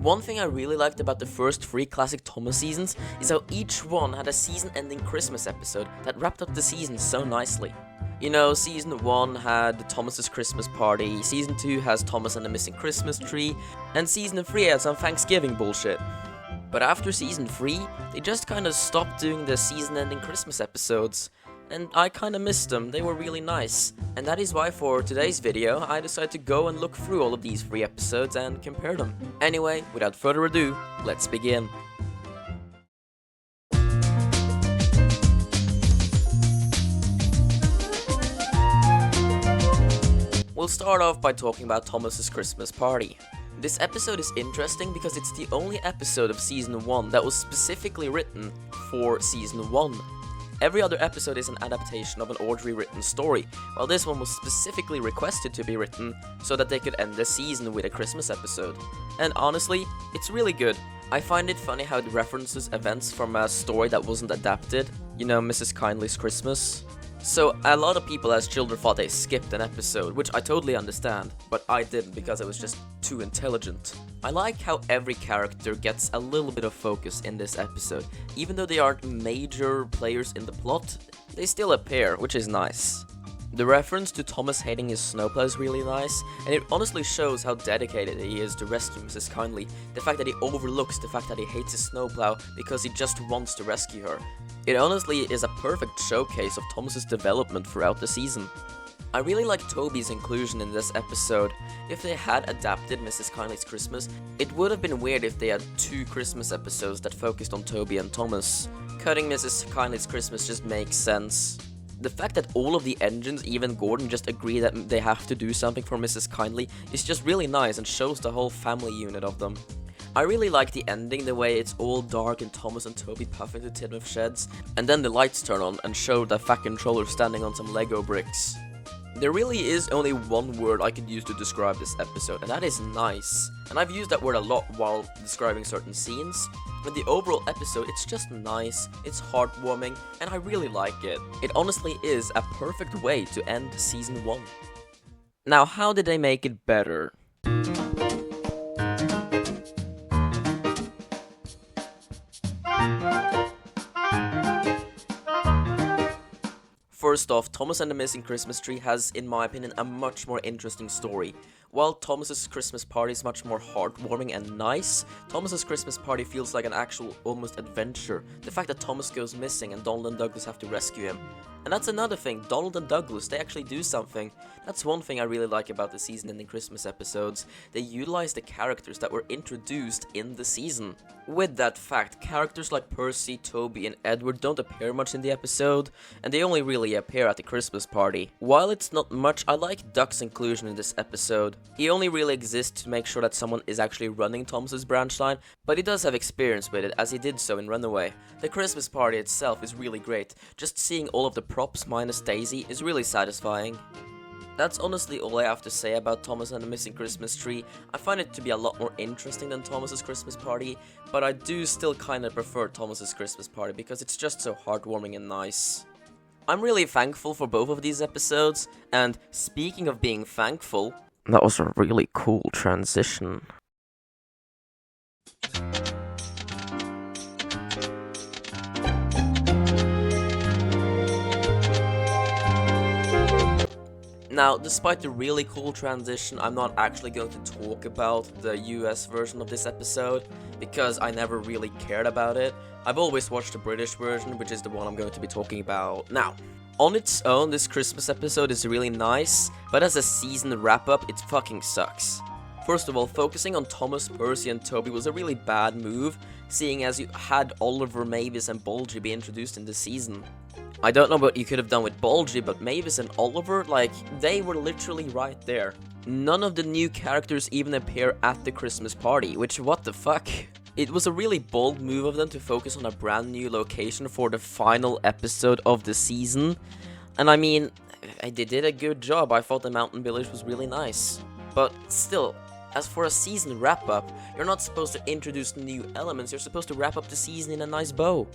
One thing I really liked about the first 3 classic Thomas seasons is how each one had a season-ending Christmas episode that wrapped up the season so nicely. You know, Season 1 had Thomas's Christmas Party, Season 2 has Thomas and the Missing Christmas Tree, and Season 3 had some Thanksgiving bullshit. But after Season 3, they just kinda stopped doing the season-ending Christmas episodes, and I kinda missed them. They were really nice. And that is why for today's video, I decided to go and look through all of these 3 episodes and compare them. Anyway, without further ado, let's begin. We'll start off by talking about Thomas's Christmas Party. This episode is interesting because it's the only episode of Season 1 that was specifically written for Season 1. Every other episode is an adaptation of an already written story, while this one was specifically requested to be written so that they could end the season with a Christmas episode. And honestly, it's really good. I find it funny how it references events from a story that wasn't adapted, you know, Mrs. Kindly's Christmas. So a lot of people as children thought they skipped an episode, which I totally understand, but I didn't because it was just too intelligent. I like how every character gets a little bit of focus in this episode. Even though they aren't major players in the plot, they still appear, which is nice. The reference to Thomas hating his snowplow is really nice, and it honestly shows how dedicated he is to rescue Mrs. Kindly. The fact that he overlooks the fact that he hates his snowplow because he just wants to rescue her. It honestly is a perfect showcase of Thomas's development throughout the season. I really like Toby's inclusion in this episode. If they had adapted Mrs. Kindly's Christmas, it would have been weird if they had 2 Christmas episodes that focused on Toby and Thomas. Cutting Mrs. Kindly's Christmas just makes sense. The fact that all of the engines, even Gordon, just agree that they have to do something for Mrs. Kindly is just really nice and shows the whole family unit of them. I really like the ending, the way it's all dark and Thomas and Toby puff into tin with sheds, and then the lights turn on and show the fat controller standing on some Lego bricks. There really is only one word I could use to describe this episode, and that is nice. And I've used that word a lot while describing certain scenes. In the overall episode, it's just nice, it's heartwarming, and I really like it. It honestly is a perfect way to end Season 1. Now, how did they make it better? First off, Thomas and the Missing Christmas Tree has, in my opinion, a much more interesting story. While Thomas's Christmas Party is much more heartwarming and nice, Thomas's Christmas Party feels like an actual, almost adventure. The fact that Thomas goes missing and Donald and Douglas have to rescue him. And that's another thing, Donald and Douglas, they actually do something. That's one thing I really like about the season-ending Christmas episodes. They utilize the characters that were introduced in the season. With that fact, characters like Percy, Toby, and Edward don't appear much in the episode, and they only really appear at the Christmas party. While it's not much, I like Duck's inclusion in this episode. He only really exists to make sure that someone is actually running Thomas's branch line, but he does have experience with it, as he did so in Runaway. The Christmas party itself is really great. Just seeing all of the props minus Daisy is really satisfying. That's honestly all I have to say about Thomas and the Missing Christmas Tree. I find it to be a lot more interesting than Thomas's Christmas Party, but I do still kinda prefer Thomas's Christmas Party because it's just so heartwarming and nice. I'm really thankful for both of these episodes, and speaking of being thankful, that was a really cool transition. Now, despite the really cool transition, I'm not actually going to talk about the US version of this episode, because I never really cared about it. I've always watched the British version, which is the one I'm going to be talking about now. On its own, this Christmas episode is really nice, but as a season wrap-up, it fucking sucks. First of all, focusing on Thomas, Percy, and Toby was a really bad move, seeing as you had Oliver, Mavis, and Bulgy be introduced in the season. I don't know what you could have done with Bulgy, but Mavis and Oliver, like, they were literally right there. None of the new characters even appear at the Christmas party, which, what the fuck? It was a really bold move of them to focus on a brand new location for the final episode of the season. And I mean, they did a good job. I thought the mountain village was really nice. But still, as for a season wrap-up, you're not supposed to introduce new elements, you're supposed to wrap up the season in a nice bow.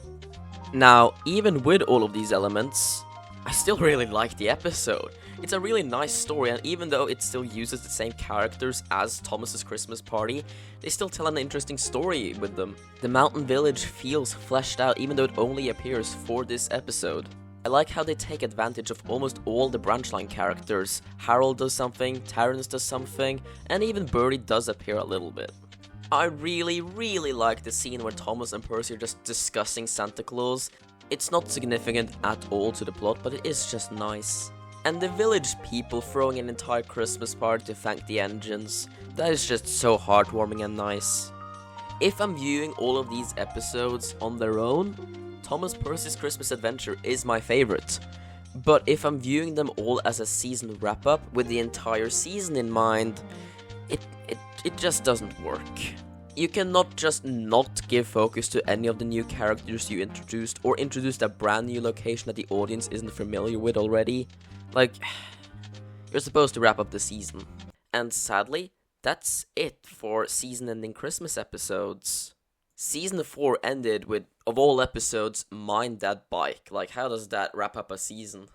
Now, even with all of these elements, I still really like the episode. It's a really nice story, and even though it still uses the same characters as Thomas's Christmas Party, they still tell an interesting story with them. The mountain village feels fleshed out even though it only appears for this episode. I like how they take advantage of almost all the branchline characters. Harold does something, Terrence does something, and even Birdie does appear a little bit. I really like the scene where Thomas and Percy are just discussing Santa Claus. It's not significant at all to the plot, but it is just nice. And the village people throwing an entire Christmas party to thank the engines. That is just so heartwarming and nice. If I'm viewing all of these episodes on their own, Thomas Percy's Christmas Adventure is my favorite. But if I'm viewing them all as a season wrap-up with the entire season in mind, it just doesn't work. You cannot just not give focus to any of the new characters you introduced, or introduced a brand new location that the audience isn't familiar with already. Like, you're supposed to wrap up the season. And sadly, that's it for season-ending Christmas episodes. Season 4 ended with, of all episodes, Mind That Bike. Like, how does that wrap up a season?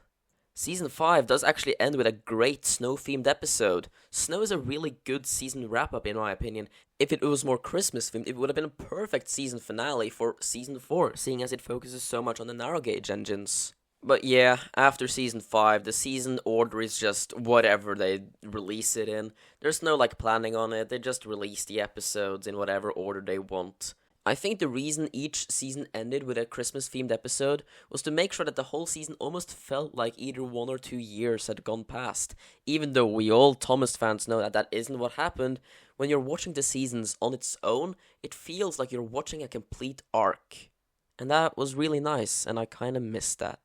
Season 5 does actually end with a great snow-themed episode. Snow is a really good season wrap-up in my opinion. If it was more Christmas-themed, it would have been a perfect season finale for Season 4, seeing as it focuses so much on the narrow gauge engines. But yeah, after Season 5, the season order is just whatever they release it in. There's no planning on it, they just release the episodes in whatever order they want. I think the reason each season ended with a Christmas-themed episode was to make sure that the whole season almost felt like either 1 or 2 years had gone past. Even though we all Thomas fans know that that isn't what happened, when you're watching the seasons on its own, it feels like you're watching a complete arc. And that was really nice, and I kinda missed that.